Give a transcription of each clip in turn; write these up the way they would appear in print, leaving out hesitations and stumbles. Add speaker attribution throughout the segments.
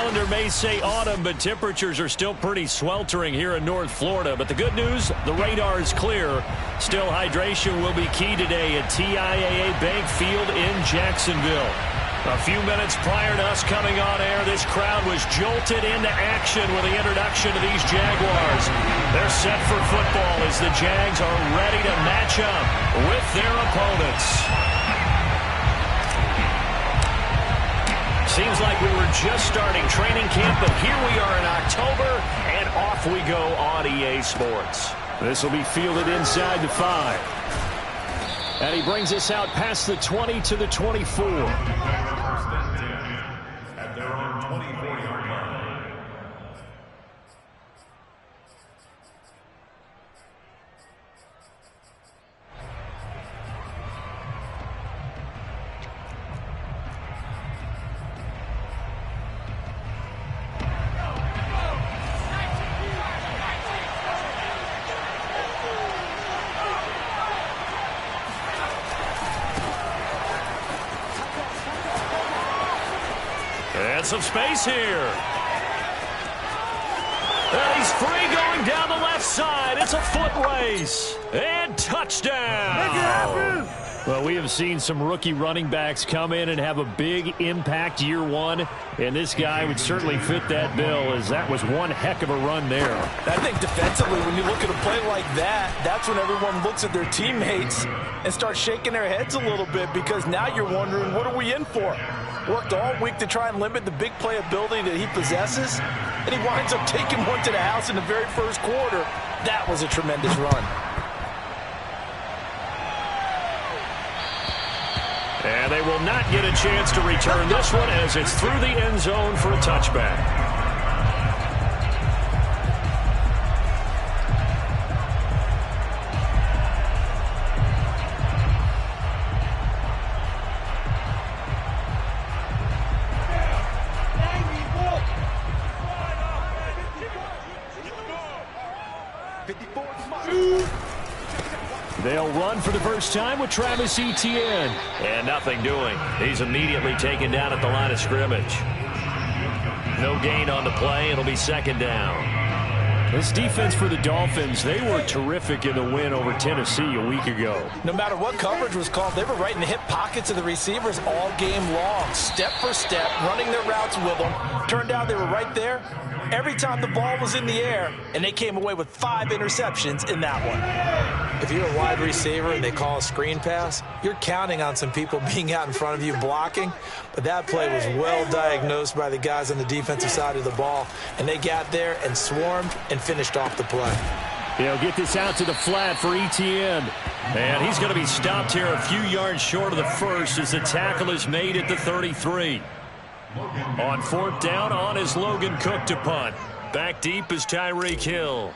Speaker 1: calendar may say autumn, but temperatures are still pretty sweltering here in North Florida. But the good news, the radar is clear. Still, hydration will be key today at TIAA Bank Field in Jacksonville. A few minutes prior to us coming on air, this crowd was jolted into action with the introduction to these Jaguars. They're set for football as the Jags are ready to match up with their opponents. Seems like we were just starting training camp, but here we are in October, and off we go on EA Sports. This will be fielded inside the 5. And he brings us out past the 20 to the 24.
Speaker 2: At their own 24-yard line.
Speaker 1: And some space here. And he's free going down the left side. It's a foot race. And touchdown. Well, we have seen some rookie running backs come in and have a big impact year one. And this guy would certainly fit that bill, as that was one heck of a run there.
Speaker 3: I think defensively, when you look at a play like that, that's when everyone looks at their teammates and starts shaking their heads a little bit, because now you're wondering, what are we in for? Worked all week to try and limit the big play ability that he possesses, and he winds up taking one to the house in the very first quarter. That was a tremendous run.
Speaker 1: And they will not get a chance to return this one, as it's through the end zone for a touchback. They'll run for the first time with Travis Etienne. And nothing doing. He's immediately taken down at the line of scrimmage. No gain on the play. It'll be second down. This defense for the Dolphins, they were terrific in the win over Tennessee a week ago.
Speaker 3: No matter what coverage was called, they were right in the hip pockets of the receivers all game long. Step for step, running their routes with them. Turned out they were right there every time the ball was in the air, and they came away with 5 interceptions in that one. If you're a wide receiver and they call a screen pass, you're counting on some people being out in front of you blocking. But that play was well diagnosed by the guys on the defensive side of the ball, and they got there and swarmed and finished off the play.
Speaker 1: They'll get this out to the flat for Etienne. And he's going to be stopped here a few yards short of the first as the tackle is made at the 33. On fourth down, on is Logan Cook to punt. Back deep is Tyreek Hill.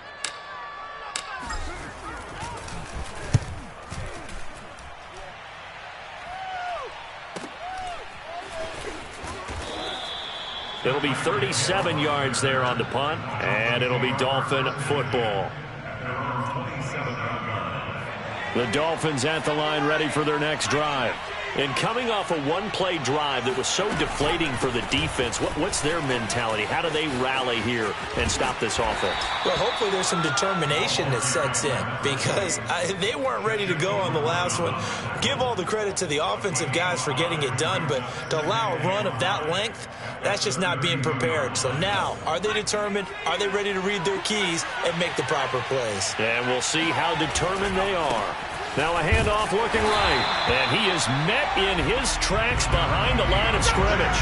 Speaker 1: It'll be 37 yards there on the punt, and it'll be Dolphin football. The Dolphins at the line, ready for their next drive. And coming off a one-play drive that was so deflating for the defense, what's their mentality? How do they rally here and stop this offense?
Speaker 3: Well, hopefully there's some determination that sets in, because they weren't ready to go on the last one. Give all the credit to the offensive guys for getting it done, but to allow a run of that length, that's just not being prepared. So now, are they determined? Are they ready to read their keys and make the proper plays?
Speaker 1: And we'll see how determined they are. Now a handoff looking right, and he is met in his tracks behind the line of scrimmage.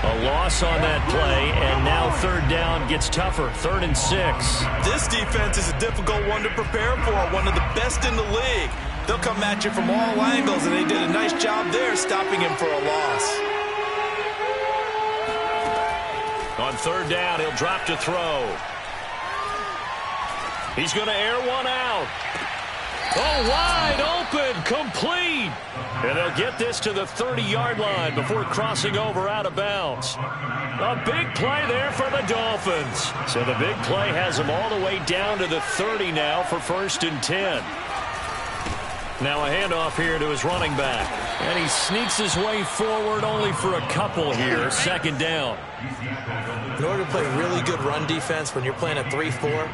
Speaker 1: A loss on that play, and now third down gets tougher, 3rd and 6.
Speaker 3: This defense is a difficult one to prepare for, one of the best in the league. They'll come at you from all angles, and they did a nice job there stopping him for a loss.
Speaker 1: On third down, he'll drop to throw. He's going to air one out. Oh, wide open, complete. And they'll get this to the 30-yard line before crossing over out of bounds. A big play there for the Dolphins. So the big play has them all the way down to the 30 now for 1st and 10. Now a handoff here to his running back. And he sneaks his way forward only for a couple here. Second down.
Speaker 3: In order to play really good run defense when you're playing a 3-4,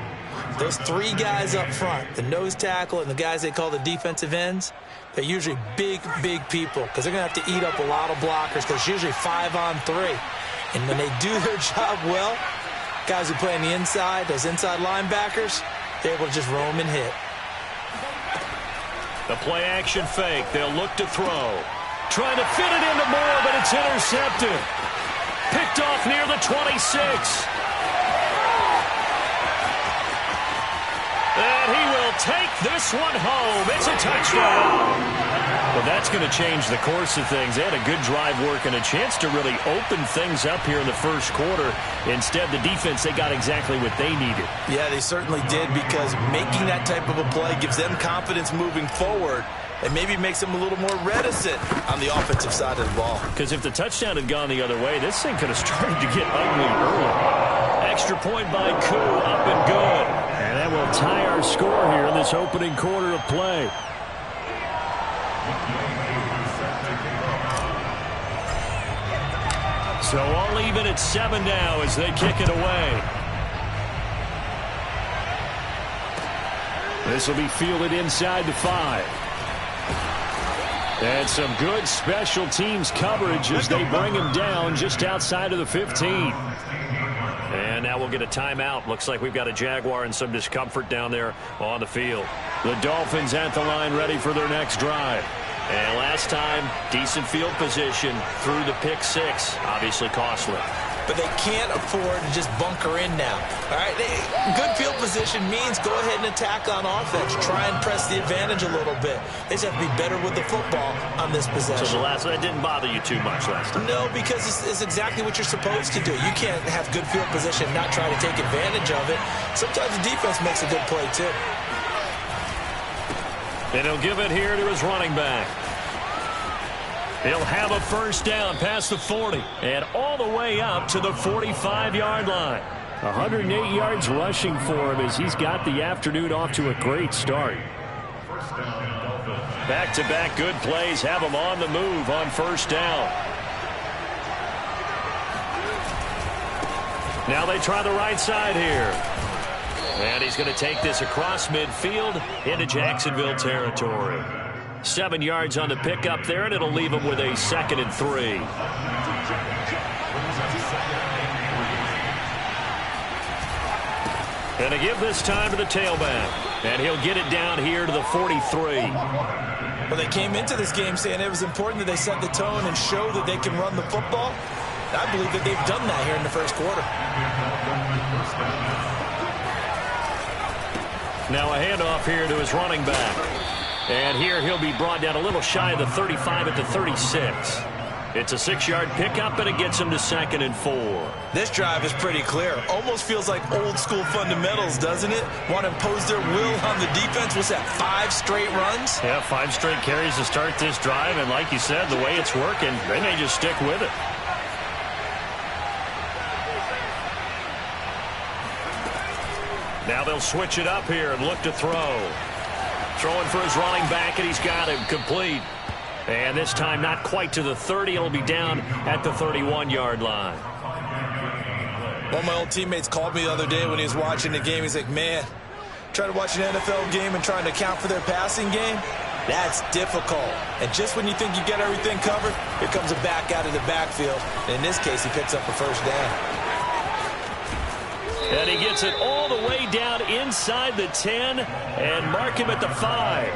Speaker 3: those three guys up front, the nose tackle and the guys they call the defensive ends, they're usually big, big people because they're going to have to eat up a lot of blockers because it's usually 5-on-3. And when they do their job well, guys who play on the inside, those inside linebackers, they're able to just roam and hit.
Speaker 1: The play-action fake. They'll look to throw. Trying to fit it into Moore, but it's intercepted. Picked off near the 26. And he will take this one home. It's a touchdown. Well, that's going to change the course of things. They had a good drive work and a chance to really open things up here in the first quarter. Instead, the defense, they got exactly what they needed.
Speaker 3: Yeah, they certainly did because making that type of a play gives them confidence moving forward and maybe makes them a little more reticent on the offensive side of the ball.
Speaker 1: Because if the touchdown had gone the other way, this thing could have started to get ugly early. Extra point by Koo, up and good. And that will tie our score here in this opening quarter of play. So all even at 7 now as they kick it away. This will be fielded inside the 5. And some good special teams coverage as they bring him down just outside of the 15. And now we'll get a timeout. Looks like we've got a Jaguar and some discomfort down there on the field. The Dolphins at the line ready for their next drive. And last time, decent field position through the pick 6. Obviously costly.
Speaker 3: But they can't afford to just bunker in now. All right, good field position means go ahead and attack on offense. Try and press the advantage a little bit. They just have to be better with the football on this possession.
Speaker 1: So that didn't bother you too much last time?
Speaker 3: No, because it's exactly what you're supposed to do. You can't have good field position and not try to take advantage of it. Sometimes the defense makes a good play, too.
Speaker 1: And he'll give it here to his running back. He'll have a first down past the 40 and all the way up to the 45-yard line. 108 yards rushing for him as he's got the afternoon off to a great start. Back-to-back good plays have him on the move on first down. Now they try the right side here. And he's going to take this across midfield into Jacksonville territory. 7 yards on the pickup there, and it'll leave him with a 2nd and 3. And to give this time to the tailback. And he'll get it down here to the 43.
Speaker 3: Well, they came into this game saying it was important that they set the tone and show that they can run the football. I believe that they've done that here in the first quarter.
Speaker 1: Now a handoff here to his running back. And here he'll be brought down a little shy of the 35 at the 36. It's a 6-yard pickup, and it gets him to 2nd and 4.
Speaker 3: This drive is pretty clear. Almost feels like old-school fundamentals, doesn't it? Want to impose their will on the defense. What's that, 5 straight runs?
Speaker 1: Yeah, 5 straight carries to start this drive. And like you said, the way it's working, they may just stick with it. Now they'll switch it up here and look to throw. Throwing for his running back, and he's got him complete. And this time not quite to the 30. He'll be down at the 31-yard line.
Speaker 3: One of my old teammates called me the other day when he was watching the game. He's like, man, trying to watch an NFL game and trying to account for their passing game, that's difficult. And just when you think you get everything covered, here comes a back out of the backfield. And in this case, he picks up a first down.
Speaker 1: And he gets it all the way down inside the 10 and mark him at the 5.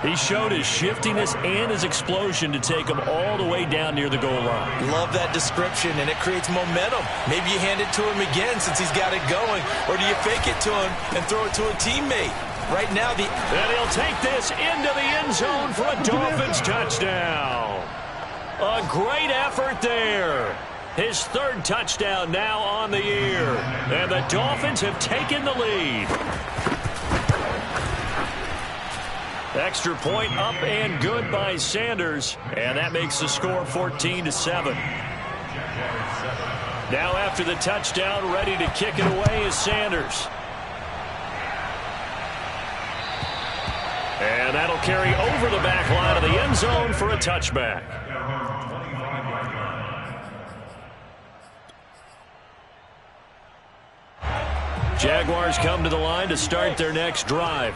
Speaker 1: He showed his shiftiness and his explosion to take him all the way down near the goal line.
Speaker 3: Love that description, and it creates momentum. Maybe you hand it to him again since he's got it going, or do you fake it to him and throw it to a teammate? Right now,
Speaker 1: and he'll take this into the end zone for a Dolphins touchdown. A great effort there. His 3rd touchdown now on the year. And the Dolphins have taken the lead. Extra point up and good by Sanders. And that makes the score 14-7. Now after the touchdown, ready to kick it away is Sanders. And that'll carry over the back line of the end zone for a touchback. Jaguars come to the line to start their next drive.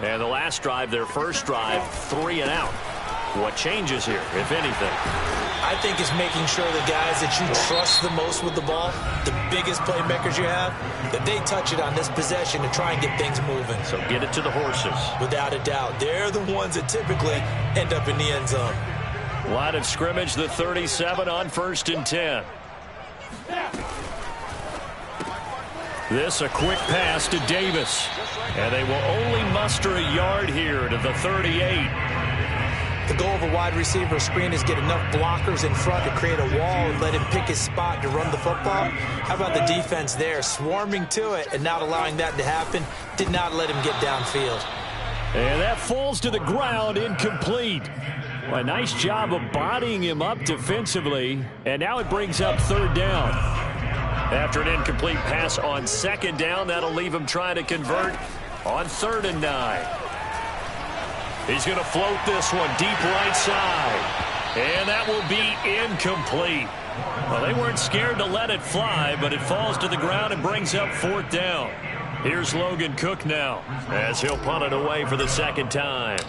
Speaker 1: And the last drive, their first drive, 3 and out. What changes here, if anything?
Speaker 3: I think it's making sure the guys that you trust the most with the ball, the biggest playmakers you have, that they touch it on this possession to try and get things moving.
Speaker 1: So get it to the horses.
Speaker 3: Without a doubt. They're the ones that typically end up in the end zone.
Speaker 1: Line of scrimmage, the 37 on 1st and 10. This a quick pass to Davis. And they will only muster a yard here to the 38.
Speaker 3: The goal of a wide receiver screen is get enough blockers in front to create a wall and let him pick his spot to run the football. How about the defense there, swarming to it and not allowing that to happen? Did not let him get downfield.
Speaker 1: And that falls to the ground, incomplete. Well, a nice job of bodying him up defensively. And now it brings up 3rd down. After an incomplete pass on 2nd down, that'll leave him trying to convert on 3rd and 9. He's going to float this one deep right side. And that will be incomplete. Well, they weren't scared to let it fly, but it falls to the ground and brings up 4th down. Here's Logan Cook now as he'll punt it away for the 2nd time.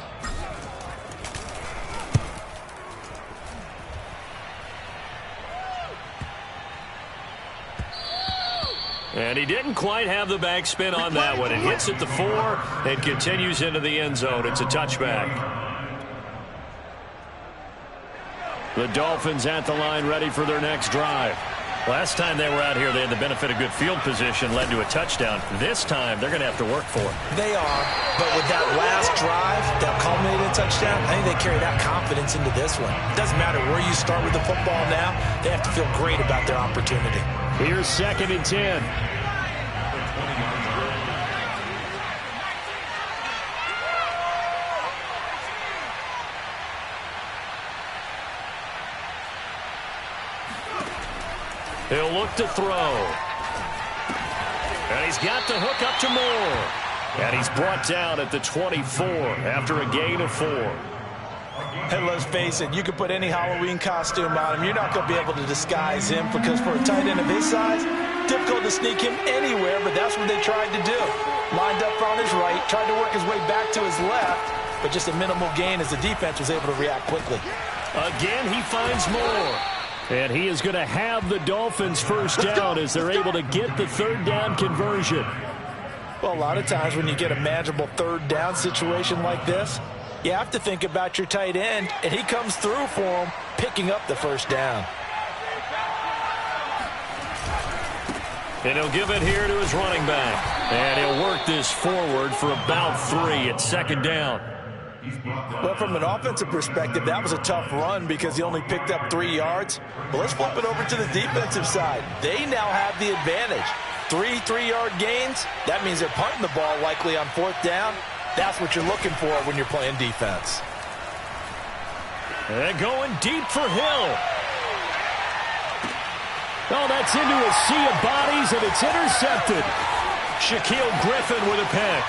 Speaker 1: And he didn't quite have the backspin on that one. It hits at the 4 and continues into the end zone. It's a touchback. The Dolphins at the line ready for their next drive. Last time they were out here, they had the benefit of good field position, led to a touchdown. This time, they're going to have to work for it.
Speaker 3: They are, but with that last drive that culminated in a touchdown, I think they carry that confidence into this one. It doesn't matter where you start with the football now. They have to feel great about their opportunity.
Speaker 1: Here's 2nd and 10. He'll look to throw. And he's got the hook up to Moore. And he's brought down at the 24 after a gain of 4.
Speaker 3: And let's face it, you can put any Halloween costume on him. You're not going to be able to disguise him because for a tight end of his size, difficult to sneak him anywhere, but that's what they tried to do. Lined up on his right, tried to work his way back to his left, but just a minimal gain as the defense was able to react quickly.
Speaker 1: Again, he finds Moore. And he is going to have the Dolphins first down as they're able to get the 3rd down conversion.
Speaker 3: Well, a lot of times when you get a manageable 3rd down situation like this, you have to think about your tight end, and he comes through for him, picking up the 1st down.
Speaker 1: And he'll give it here to his running back. And he'll work this forward for about 3 at 2nd down.
Speaker 3: Well, from an offensive perspective, that was a tough run because he only picked up 3 yards. But let's flip it over to the defensive side. They now have the advantage. 3 3-yard gains. That means they're punting the ball likely on 4th down. That's what you're looking for when you're playing defense.
Speaker 1: And going deep for Hill. Oh, that's into a sea of bodies, and it's intercepted. Shaquille Griffin with a pick.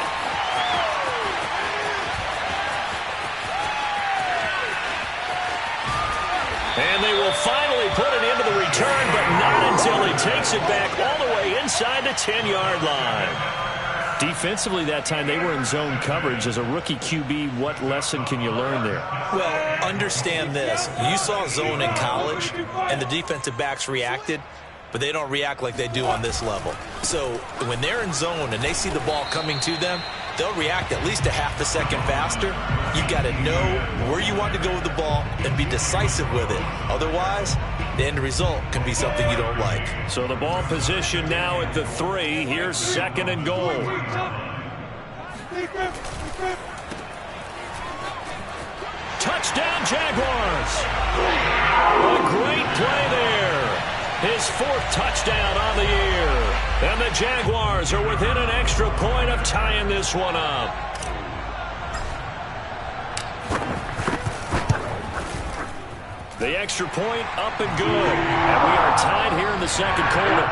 Speaker 1: And they will finally put it into the return, but not until he takes it back all the way inside the 10-yard line. Defensively that time, they were in zone coverage. As a rookie QB, what lesson can you learn there?
Speaker 3: Well, understand this. You saw zone in college, and the defensive backs reacted, but they don't react like they do on this level. So when they're in zone and they see the ball coming to them, they'll react at least a half a second faster. You've got to know where you want to go with the ball and be decisive with it. Otherwise, the end result can be something you don't like.
Speaker 1: So the ball position now at the 3. Here's 2nd and goal. Touchdown, Jaguars. A great play there. His 4th touchdown on the year. And the Jaguars are within an extra point of tying this one up. The extra point up and good. And we are tied here in the 2nd quarter.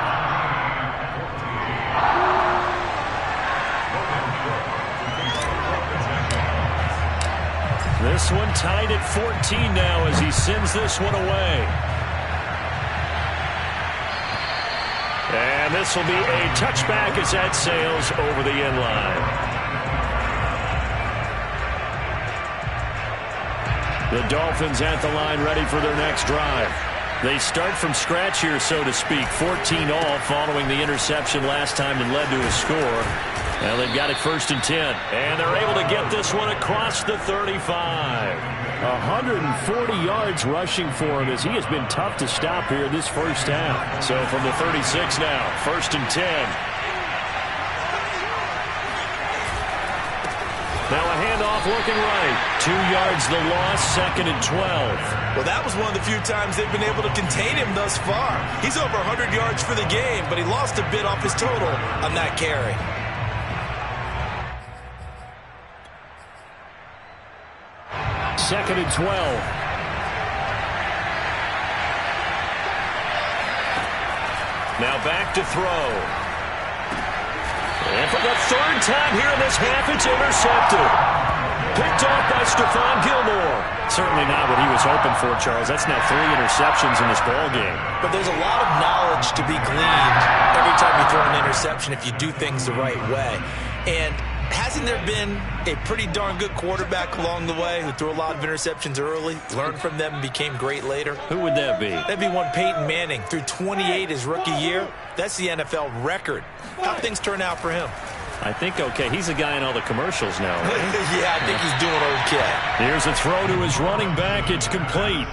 Speaker 1: This one tied at 14 now as he sends this one away. And this will be a touchback as that sails over the end line. The Dolphins at the line ready for their next drive. They start from scratch here, so to speak. 14 all following the interception last time that led to a score. Well, they've got it 1st and 10. And they're able to get this one across the 35. 140 yards rushing for him as he has been tough to stop here this first half. So from the 36 now, 1st and 10. Now a handoff looking right. 2 yards the loss, 2nd and 12.
Speaker 3: Well, that was one of the few times they've been able to contain him thus far. He's over 100 yards for the game, but he lost a bit off his total on that carry.
Speaker 1: Second and 12. Now back to throw. And for the 3rd time here in this half, it's intercepted. Picked off by Stephon Gilmore. Certainly not what he was hoping for, Charles. That's now 3 interceptions in this ball game.
Speaker 3: But there's a lot of knowledge to be gleaned every time you throw an interception if you do things the right way. And hasn't there been a pretty darn good quarterback along the way who threw a lot of interceptions early, learned from them, and became great later?
Speaker 1: Who would that be?
Speaker 3: That'd be one Peyton Manning. Threw 28 his rookie year. That's the NFL record. How'd things turn out for him?
Speaker 1: I think okay. He's a guy in all the commercials now, right?
Speaker 3: Yeah, I think he's doing okay.
Speaker 1: Here's a throw to his running back. It's complete.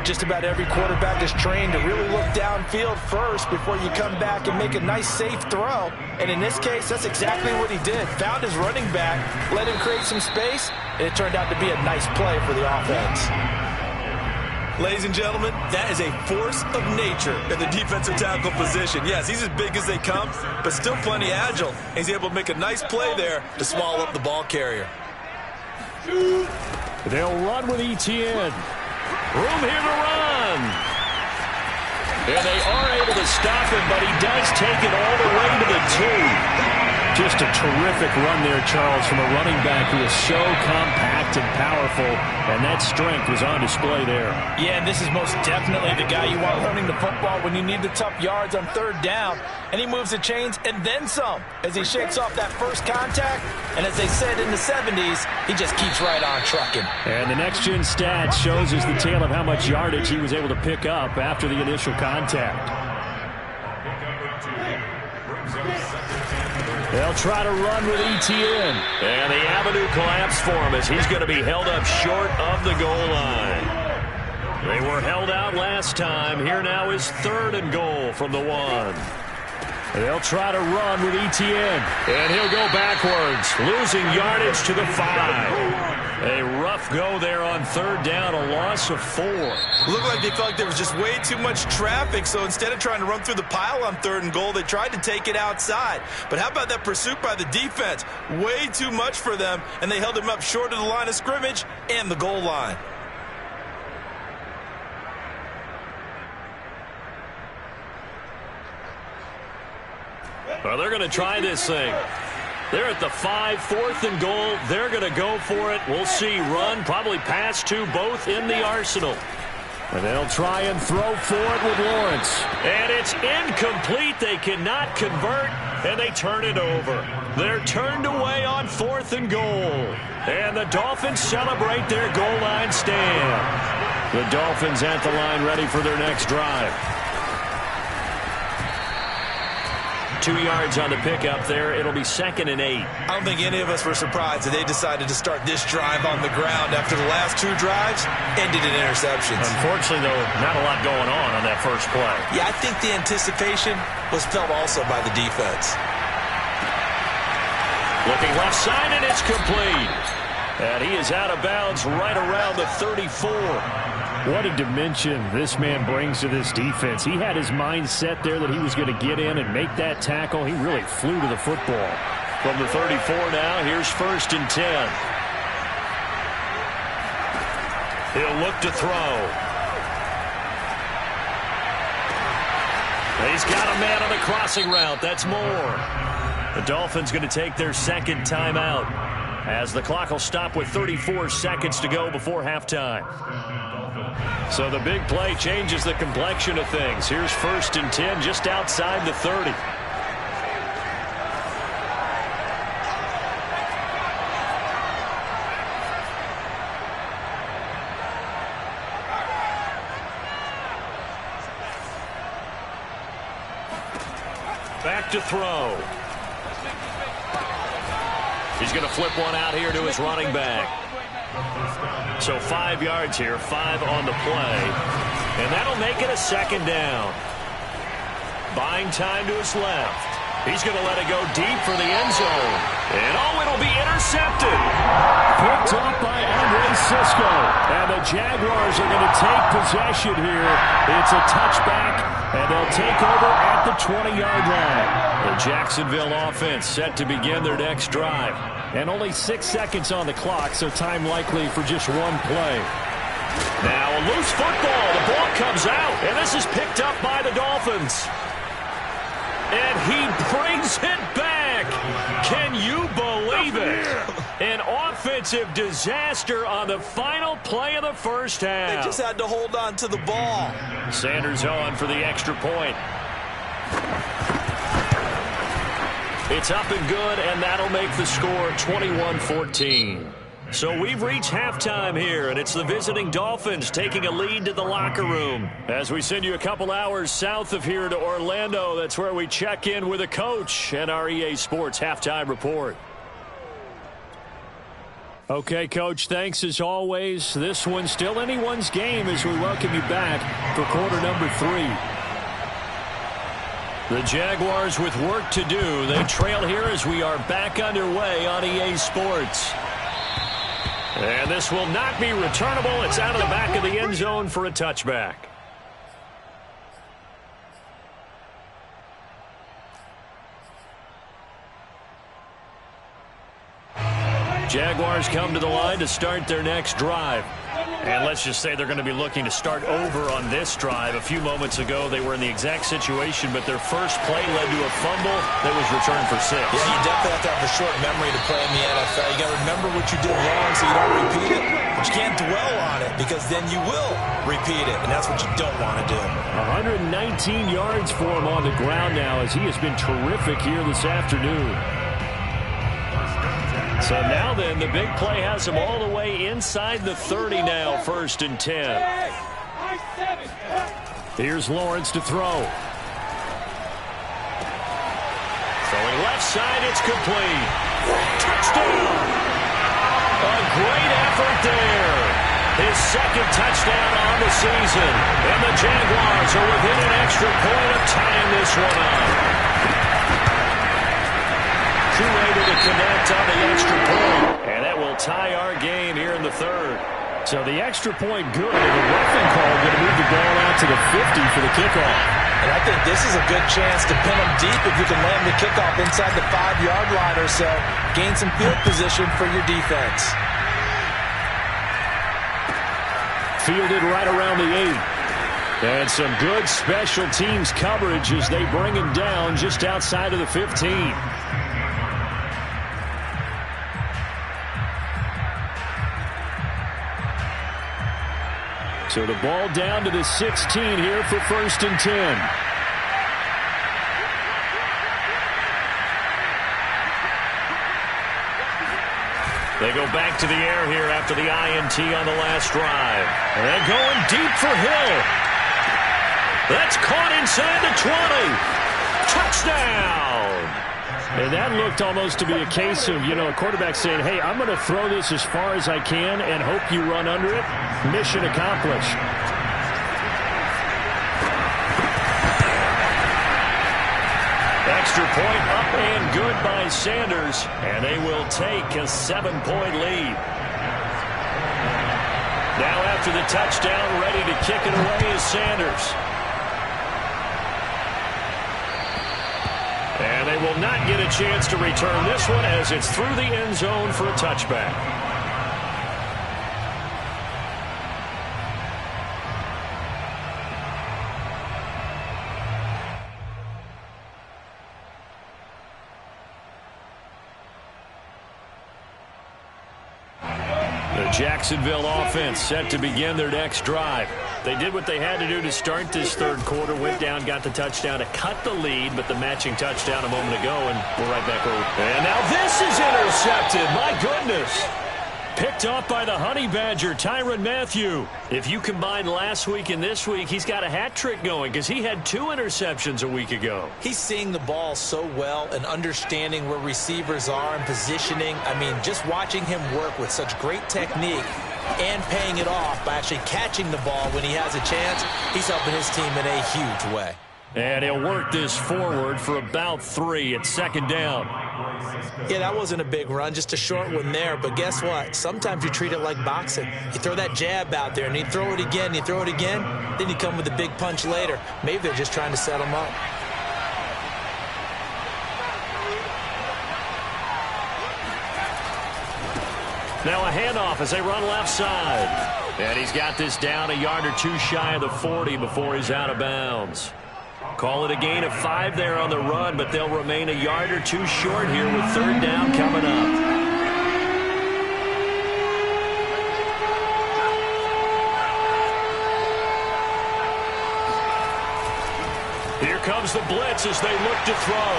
Speaker 3: Just about every quarterback is trained to really look downfield first before you come back and make a nice, safe throw. And in this case, that's exactly what he did. Found his running back, let him create some space, and it turned out to be a nice play for the offense. Ladies and gentlemen, that is a force of nature in the defensive tackle position. Yes, he's as big as they come, but still plenty agile. He's able to make a nice play there to swallow up the ball carrier.
Speaker 1: They'll run with ETN. Room here to run. And they are able to stop him, but he does take it all the way to the 2. Just a terrific run there, Charles, from a running back who is so compact and powerful, and that strength was on display there. Yeah, and this is most definitely the guy you want running the football when you need the tough yards on 3rd down. And he moves the chains and then some as he shakes off that first contact. And as they said in the 70s, he just keeps right on trucking. And the next-gen stat shows us the tale of how much yardage he was able to pick up after the initial contact. They'll try to run with ETN. And the avenue collapsed for him as he's going to be held up short of the goal line. They were held out last time. Here now is 3rd and goal from the 1. They'll try to run with ETN. And he'll go backwards, losing yardage to the 5. A rough go there on 3rd down, a loss of 4.
Speaker 3: Looked like they felt like there was just way too much traffic, so instead of trying to run through the pile on 3rd and goal, they tried to take it outside. But how about that pursuit by the defense? Way too much for them, and they held him up short of the line of scrimmage and the goal line.
Speaker 1: Well, they're going to try this thing. They're at the 5, 4th and goal. They're going to go for it. We'll see. Run, probably pass to both in the arsenal. And they'll try and throw for it with Lawrence. And it's incomplete. They cannot convert, and they turn it over. They're turned away on 4th and goal. And the Dolphins celebrate their goal line stand. The Dolphins at the line ready for their next drive. 2 yards on the pickup there. It'll be 2nd and 8.
Speaker 3: I don't think any of us were surprised that they decided to start this drive on the ground after the last 2 drives ended in interceptions.
Speaker 1: Unfortunately, though, not a lot going on that first play.
Speaker 3: Yeah, I think the anticipation was felt also by the defense.
Speaker 1: Looking left side, and it's complete. And he is out of bounds right around the 34. What a dimension this man brings to this defense. He had his mind set there that he was going to get in and make that tackle. He really flew to the football. From the 34 now, here's 1st and 10. He'll look to throw. He's got a man on the crossing route. That's Moore. The Dolphins going to take their 2nd timeout. as the clock will stop with 34 seconds to go before halftime. So the big play changes the complexion of things. Here's 1st and 10 just outside the 30. Back to throw. He's going to flip one out here to his running back. So 5 yards here, 5 on the play. And that'll make it a 2nd down. Buying time to his left. He's going to let it go deep for the end zone. And it'll be intercepted.
Speaker 4: Picked up by Andre Cisco. And the Jaguars are going to take possession here. It's a touchback, and they'll take over at the 20-yard line.
Speaker 1: The Jacksonville offense set to begin their next drive.
Speaker 4: And only 6 seconds on the clock, so time likely for just one play.
Speaker 1: Now a loose football. The ball comes out, and this is picked up by the Dolphins. And he brings it back. Can you believe it? An offensive disaster on the final play of the first half.
Speaker 3: They just had to hold on to the ball.
Speaker 1: Sanders on for the extra point. It's up and good, and that'll make the score 21-14. So we've reached halftime here, and it's the visiting Dolphins taking a lead to the locker room. As we send you a couple hours south of here to Orlando, that's where we check in with a coach and our EA Sports halftime report.
Speaker 4: Okay, Coach, thanks as always. This one's still anyone's game as we welcome you back for quarter number 3.
Speaker 1: The Jaguars with work to do. They trail here as we are back underway on EA Sports. And this will not be returnable. It's out of the back of the end zone for a touchback. Jaguars come to the line to start their next drive. And let's just say they're going to be looking to start over on this drive. A few moments ago, they were in the exact situation, but their first play led to a fumble that was returned for 6.
Speaker 3: Yeah, you definitely have to have a short memory to play in the NFL. You got to remember what you did wrong so you don't repeat it. But you can't dwell on it because then you will repeat it, and that's what you don't want to do.
Speaker 4: 119 yards for him on the ground now as he has been terrific here this afternoon.
Speaker 1: So now then, the big play has him all the way inside the 30 now, 1st and 10.
Speaker 4: Here's Lawrence to throw.
Speaker 1: Throwing left side, it's complete. Touchdown! A great effort there. His 2nd touchdown on the season. And the Jaguars are within an extra point of tying this one up. Able to connect on the extra point. And that will tie our game here in the 3rd.
Speaker 4: So the extra point good, and the roughing call going to move the ball out to the 50 for the kickoff.
Speaker 3: And I think this is a good chance to pin them deep if you can land the kickoff inside the 5-yard line or so. Gain some field position for your defense.
Speaker 4: Fielded right around the 8. And some good special teams coverage as they bring him down just outside of the 15. So the ball down to the 16 here for 1st and 10.
Speaker 1: They go back to the air here after the INT on the last drive. And they're going deep for Hill. That's caught inside the 20. Touchdown!
Speaker 4: And that looked almost to be a case of, a quarterback saying, hey, I'm going to throw this as far as I can and hope you run under it. Mission accomplished.
Speaker 1: Extra point up and good by Sanders. And they will take a 7-point lead. Now after the touchdown, ready to kick it away is Sanders. And they will not get a chance to return this one as it's through the end zone for a touchback. The Jacksonville offense set to begin their next drive. They did what they had to do to start this third quarter, went down, got the touchdown to cut the lead, but the matching touchdown a moment ago, and we're right back over. And now this is intercepted. My goodness. Picked off by the Honey Badger, Tyrann Mathieu. If you combine last week and this week, he's got a hat trick going because he had 2 interceptions a week ago.
Speaker 3: He's seeing the ball so well and understanding where receivers are and positioning. I mean, just watching him work with such great technique and paying it off by actually catching the ball when he has a chance, he's helping his team in a huge way.
Speaker 1: And he'll work this forward for about 3 at second down.
Speaker 3: Yeah, that wasn't a big run, just a short one there. But guess what? Sometimes you treat it like boxing. You throw that jab out there, and you throw it again, you throw it again, then you come with a big punch later. Maybe they're just trying to set him up.
Speaker 1: Now a handoff as they run left side. And he's got this down a yard or 2 shy of the 40 before he's out of bounds. Call it a gain of 5 there on the run, but they'll remain a yard or 2 short here with third down coming up. Here comes the blitz as they look to throw.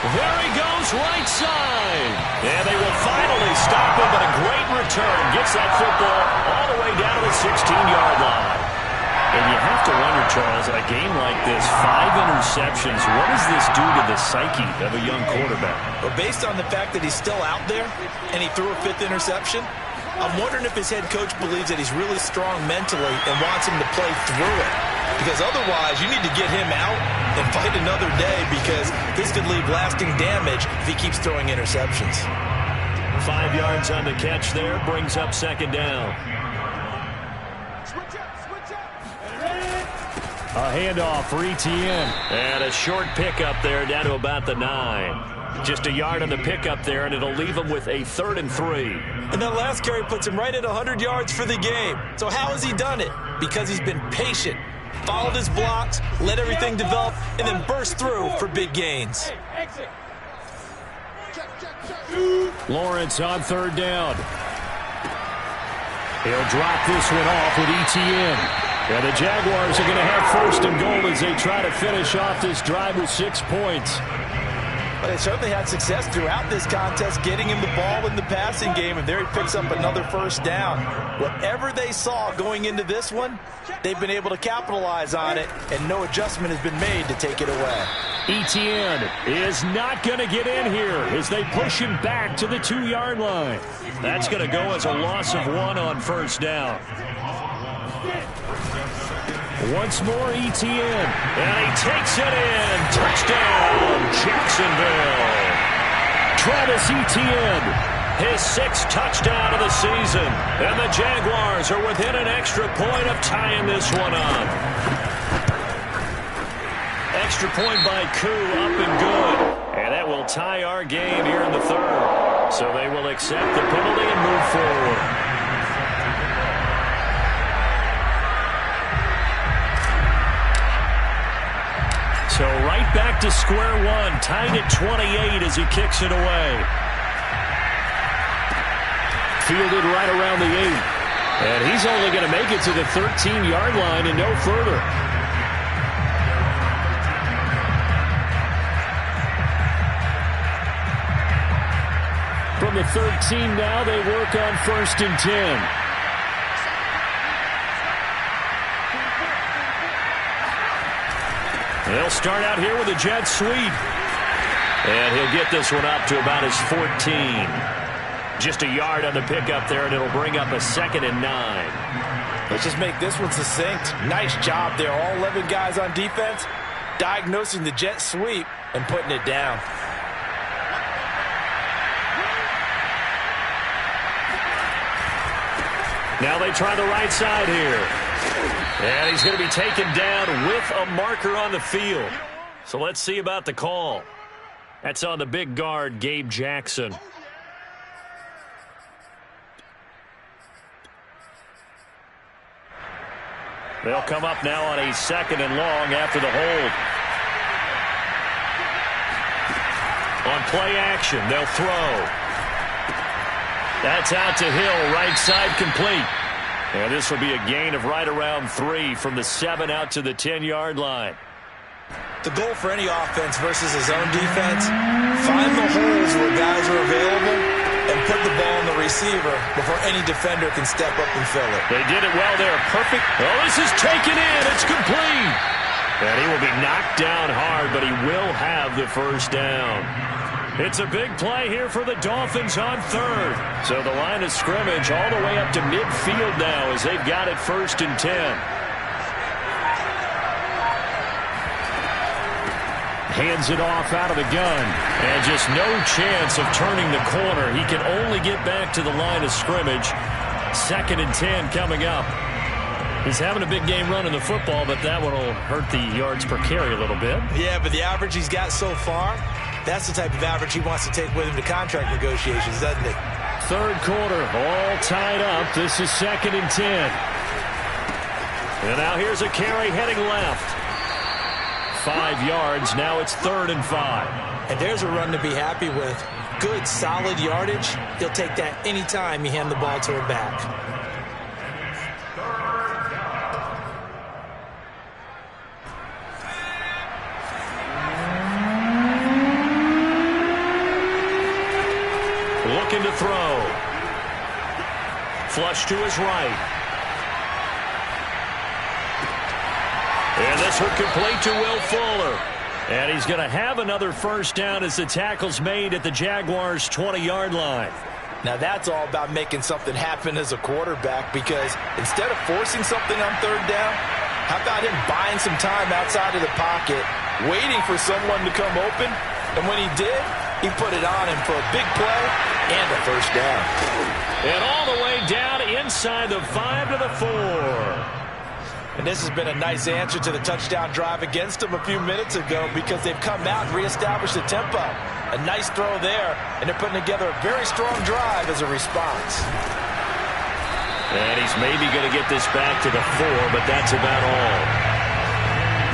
Speaker 1: There he goes, right side. And they will finally stop him, but a great return. Gets that football all the way down to the 16-yard line. And you have to wonder, Charles, in a game like this, 5 interceptions, what does this do to the psyche of a young quarterback?
Speaker 3: Well, based on the fact that he's still out there and he threw a 5th interception, I'm wondering if his head coach believes that he's really strong mentally and wants him to play through it. Because otherwise, you need to get him out and fight another day because this could leave lasting damage if he keeps throwing interceptions.
Speaker 1: 5 yards on the catch there, brings up second down. A handoff for Etienne. And a short pickup there down to about the 9. Just a yard on the pickup there, and it'll leave him with a 3rd and 3.
Speaker 3: And that last carry puts him right at 100 yards for the game. So how has he done it? Because he's been patient, followed his blocks, let everything develop, and then burst through for big gains.
Speaker 1: Lawrence on third down. He'll drop this one off with Etienne. And the Jaguars are going to have 1st and goal as they try to finish off this drive with 6 points.
Speaker 3: But they certainly had success throughout this contest, getting him the ball in the passing game, and there he picks up another 1st down. Whatever they saw going into this one, they've been able to capitalize on it, and no adjustment has been made to take it away.
Speaker 1: Etienne is not going to get in here as they push him back to the 2-yard line. That's going to go as a loss of 1 on 1st down. Once more, Etienne, and he takes it in. Touchdown, Jacksonville. Travis Etienne, his 6th touchdown of the season. And the Jaguars are within an extra point of tying this one up. Extra point by Koo, up and good. And that will tie our game here in the 3rd. So they will accept the penalty and move forward. So right back to square one, tied at 28 as he kicks it away. Fielded right around the 8. And he's only going to make it to the 13-yard line and no further. From the 13 now, they work on 1st and 10. They'll start out here with a jet sweep. And he'll get this one up to about his 14. Just a yard on the pickup there, and it'll bring up a 2nd and 9.
Speaker 3: Let's just make this one succinct. Nice job there. All 11 guys on defense diagnosing the jet sweep and putting it down.
Speaker 1: Now they try the right side here. And he's going to be taken down with a marker on the field. So let's see about the call. That's on the big guard, Gabe Jackson. They'll come up now on a 2nd and long after the hold. On play action, they'll throw. That's out to Hill, right side complete. And this will be a gain of right around 3 from the 7 out to the 10-yard line.
Speaker 3: The goal for any offense versus his own defense, find the holes where guys are available and put the ball in the receiver before any defender can step up and fill it.
Speaker 1: They did it well there. Perfect. Oh, this is taken in. It's complete. And he will be knocked down hard, but he will have the first down. It's a big play here for the Dolphins on 3rd. So the line of scrimmage all the way up to midfield now as they've got it 1st and 10. Hands it off out of the gun. And just no chance of turning the corner. He can only get back to the line of scrimmage. 2nd and 10 coming up. He's having a big game running the football, but that one will hurt the yards per carry a little bit.
Speaker 3: Yeah, but the average he's got so far, that's the type of average he wants to take with him to contract negotiations, doesn't it?
Speaker 1: 3rd quarter, all tied up. This is 2nd and 10. And now here's a carry heading left. 5 yards. Now it's 3rd and 5.
Speaker 3: And there's a run to be happy with. Good, solid yardage. He'll take that anytime you hand the ball to him back.
Speaker 1: Looking to throw. Flush to his right. And this one complete to Will Fuller. And he's going to have another first down as the tackle's made at the Jaguars' 20-yard line.
Speaker 3: Now that's all about making something happen as a quarterback, because instead of forcing something on 3rd down, how about him buying some time outside of the pocket, waiting for someone to come open, and when he did, he put it on him for a big play and a first down.
Speaker 1: And all the way down inside the 5 to the 4.
Speaker 3: And this has been a nice answer to the touchdown drive against them a few minutes ago, because they've come out and reestablished the tempo. A nice throw there, and they're putting together a very strong drive as a response.
Speaker 1: And he's maybe going to get this back to the 4, but that's about all.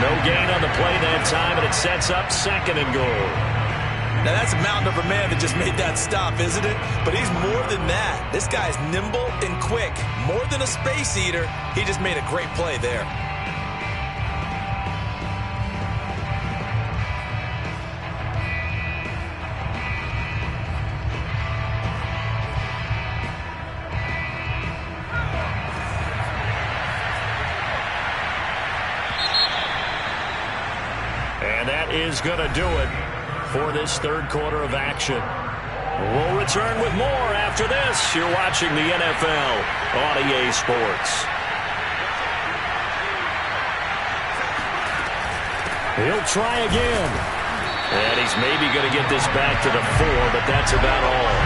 Speaker 1: No gain on the play that time, and it sets up 2nd and goal.
Speaker 3: Now that's a mountain of a man that just made that stop, isn't it? But he's more than that. This guy's nimble and quick. More than a space eater, he just made a great play there.
Speaker 1: And that is going to do it for this 3rd quarter of action. We'll return with more after this. You're watching the NFL on EA Sports. He'll try again. And he's maybe going to get this back to the 4, but that's about all.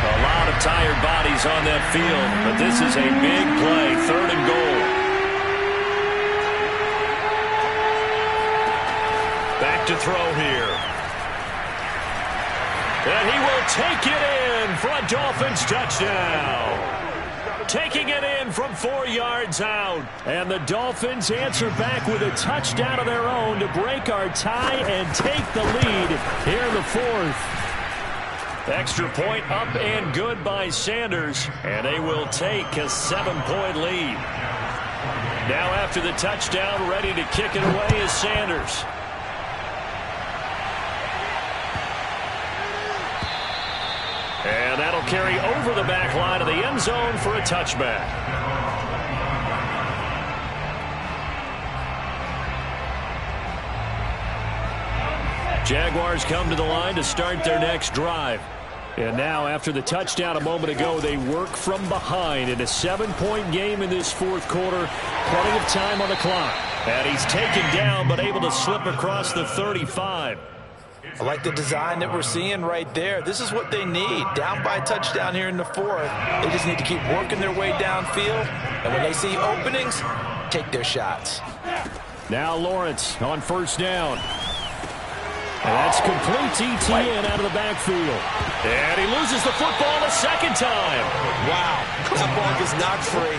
Speaker 1: A lot of tired bodies on that field, but this is a big play. 3rd and goal. Back to throw here. And he will take it in for a Dolphins touchdown. Taking it in from 4 yards out. And the Dolphins answer back with a touchdown of their own to break our tie and take the lead here in the 4th. Extra point up and good by Sanders. And they will take a 7-point lead. Now after the touchdown, ready to kick it away is Sanders. And that'll carry over the back line of the end zone for a touchback. Jaguars come to the line to start their next drive. And now, after the touchdown a moment ago, they work from behind in a 7-point game in this 4th quarter. Plenty of time on the clock. And he's taken down, but able to slip across the 35.
Speaker 3: I like the design that we're seeing right there. This is what they need. Down by a touchdown here in the 4th. They just need to keep working their way downfield. And when they see openings, take their shots.
Speaker 1: Now Lawrence on 1st down. And that's complete ETN out of the backfield. And he loses the football the 2nd time.
Speaker 3: Wow. That ball gets knocked free,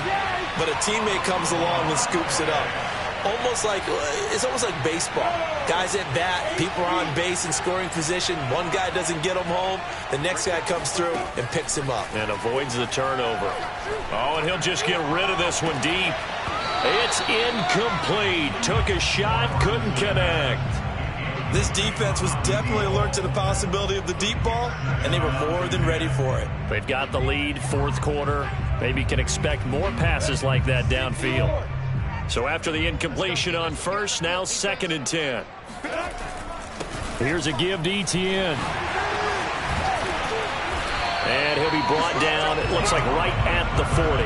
Speaker 3: but a teammate comes along and scoops it up. It's almost like baseball. Guys at bat, people are on base in scoring position. One guy doesn't get him home. The next guy comes through and picks him up.
Speaker 1: And avoids the turnover. Oh, and he'll just get rid of this one deep. It's incomplete. Took a shot, couldn't connect.
Speaker 3: This defense was definitely alert to the possibility of the deep ball, and they were more than ready for it.
Speaker 1: They've got the lead, fourth quarter. Maybe can expect more passes like that downfield. So after the incompletion on first, now 2nd and 10. Here's a give to Etienne. And he'll be brought down, it looks like right at the 40.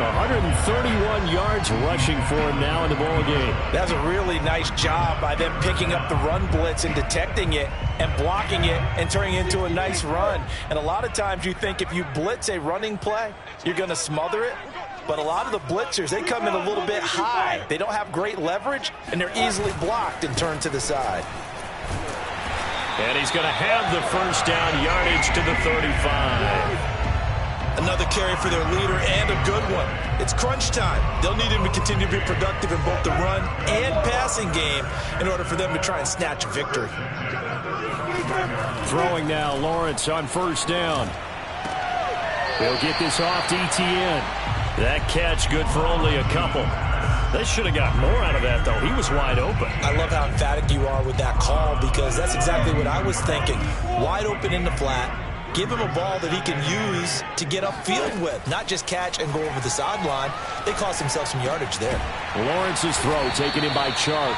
Speaker 1: 131 yards rushing for him now in the ball game.
Speaker 3: That's a really nice job by them picking up the run blitz and detecting it and blocking it and turning it into a nice run. And a lot of times you think if you blitz a running play, you're going to smother it. But a lot of the blitzers, they come in a little bit high. They don't have great leverage, and they're easily blocked and turned to the side.
Speaker 1: And he's going to have the first down, yardage to the 35.
Speaker 3: Another carry for their leader and a good one. It's crunch time. They'll need him to continue to be productive in both the run and passing game in order for them to try and snatch a victory.
Speaker 1: Throwing now, Lawrence on first down. He'll get this off to Etienne. That catch good for only a couple. They should have got more out of that, though. He was wide open.
Speaker 3: I love how emphatic you are with that call because that's exactly what I was thinking. Wide open in the flat. Give him a ball that he can use to get upfield with, not just catch and go over the sideline. They cost themselves some yardage there.
Speaker 1: Lawrence's throw taken in by Chark.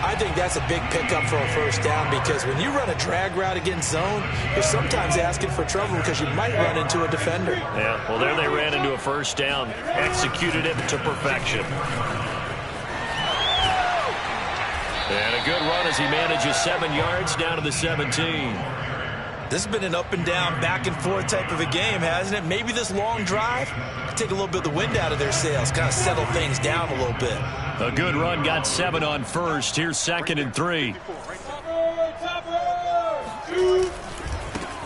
Speaker 3: I think that's a big pickup for a first down because when you run a drag route against zone, you're sometimes asking for trouble because you might run into a defender.
Speaker 1: Yeah, well, there they ran into a first down, executed it to perfection. And a good run as he manages 7 yards down to the 17.
Speaker 3: This has been an up and down, back and forth type of a game, hasn't it? Maybe this long drive could take a little bit of the wind out of their sails, kind of settle things down a little bit.
Speaker 1: A good run, got 7 on first. Here's 2nd and 3.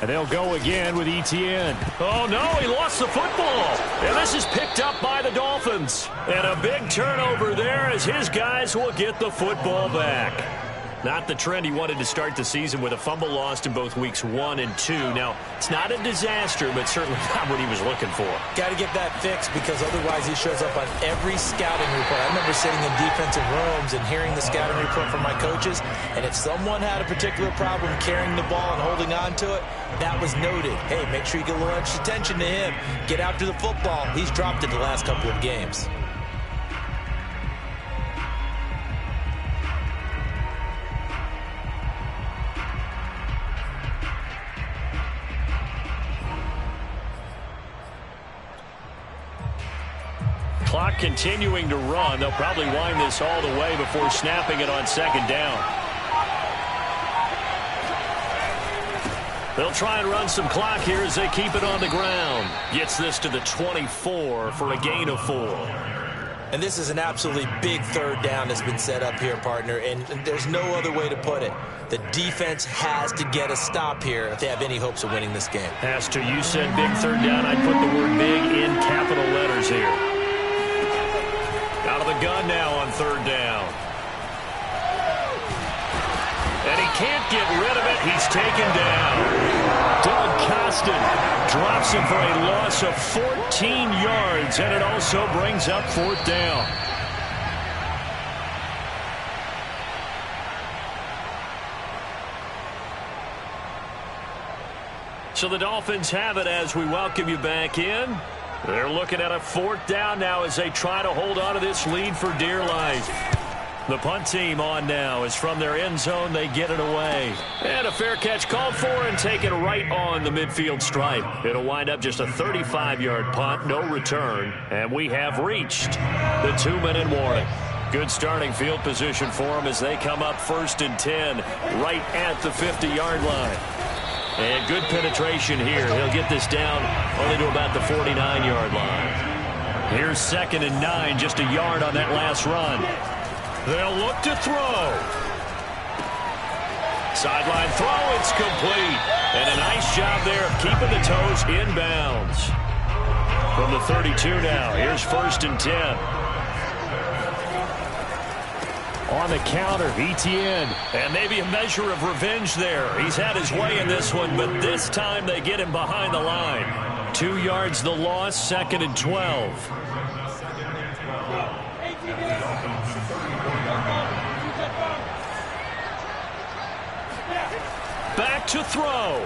Speaker 1: And they'll go again with Etienne. Oh, no, he lost the football. And this is picked up by the Dolphins. And a big turnover there as his guys will get the football back. Not the trend he wanted to start the season with a fumble lost in both weeks 1 and 2. Now, it's not a disaster, but certainly not what he was looking for.
Speaker 3: Got to get that fixed because otherwise he shows up on every scouting report. I remember sitting in defensive rooms and hearing the scouting report from my coaches, and if someone had a particular problem carrying the ball and holding on to it, that was noted. Hey, make sure you get a little extra attention to him. Get after the football. He's dropped it the last couple of games.
Speaker 1: Clock continuing to run. They'll probably wind this all the way before snapping it on 2nd down. They'll try and run some clock here as they keep it on the ground. Gets this to the 24 for a gain of 4.
Speaker 3: And this is an absolutely big 3rd down that's been set up here, partner, and there's no other way to put it. The defense has to get a stop here if they have any hopes of winning this game.
Speaker 1: Has to. You said big 3rd down. I'd put the word big in capital letters here. Out of the gun now on 3rd down. And he can't get rid of it. He's taken down. Doug Costin drops him for a loss of 14 yards, and it also brings up 4th down. So the Dolphins have it as we welcome you back in. They're looking at a 4th down now as they try to hold on to this lead for dear life. The punt team on now is from their end zone. They get it away. And a fair catch called for and taken right on the midfield stripe. It'll wind up just a 35-yard punt, no return. And we have reached the 2-minute warning. Good starting field position for them as they come up 1st and 10 right at the 50-yard line. And good penetration here. He'll get this down only to about the 49-yard line. Here's 2nd and 9, just a yard on that last run. They'll look to throw. Sideline throw, it's complete. And a nice job there of keeping the toes inbounds. From the 32 now, here's 1st and 10.
Speaker 4: on the counter. ETN.
Speaker 1: And maybe a measure of revenge there. He's had his way in this one, but this time they get him behind the line. 2 yards the loss, 2nd and 12. Back to throw.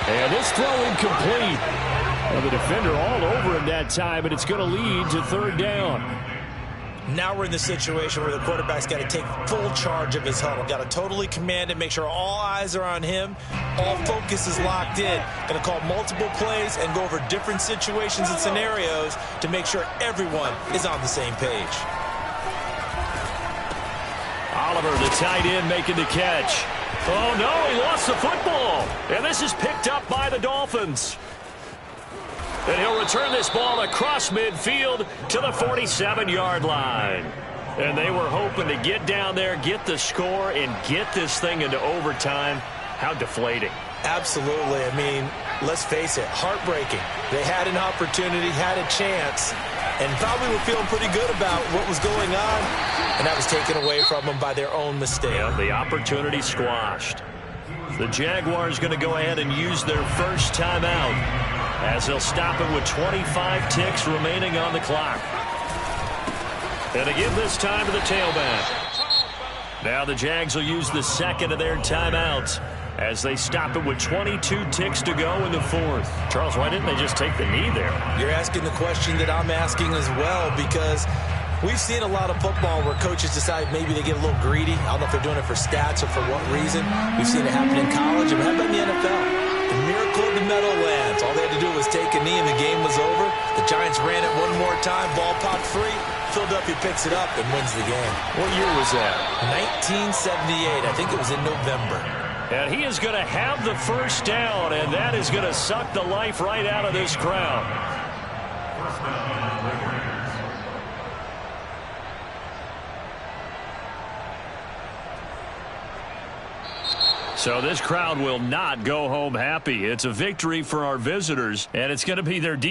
Speaker 4: And this throw incomplete. Well, the defender all over him that time, but it's going to lead to 3rd down.
Speaker 3: Now we're in the situation where the quarterback's got to take full charge of his huddle. Got to totally command it, make sure all eyes are on him. All focus is locked in. Got to call multiple plays and go over different situations and scenarios to make sure everyone is on the same page.
Speaker 1: Oliver, the tight end, making the catch. Oh, no, he lost the football. And this is picked up by the Dolphins. And he'll return this ball across midfield to the 47-yard line. And they were hoping to get down there, get the score, and get this thing into overtime. How deflating.
Speaker 3: Absolutely. I mean, let's face it, heartbreaking. They had an opportunity, had a chance, and probably were feeling pretty good about what was going on, and that was taken away from them by their own mistake.
Speaker 1: Yeah, the opportunity squashed. The Jaguars going to go ahead and use their first timeout as they'll stop it with 25 ticks remaining on the clock. And to give this time to the tailback. Now the Jags will use the second of their timeouts as they stop it with 22 ticks to go in the 4th. Charles, why didn't they just take the knee there?
Speaker 3: You're asking the question that I'm asking as well, because we've seen a lot of football where coaches decide maybe they get a little greedy. I don't know if they're doing it for stats or for what reason. We've seen it happen in college, and how about in the NFL? The miracle of the Meadowlands. All they had to do was take a knee and the game was over. The Giants ran it one more time, ball popped free. Philadelphia picks it up and wins the game.
Speaker 1: What year was that?
Speaker 3: 1978. I think it was in November.
Speaker 1: And he is going to have the first down, and that is going to suck the life right out of this crowd. So this crowd will not go home happy. It's a victory for our visitors, and it's going to be their defense.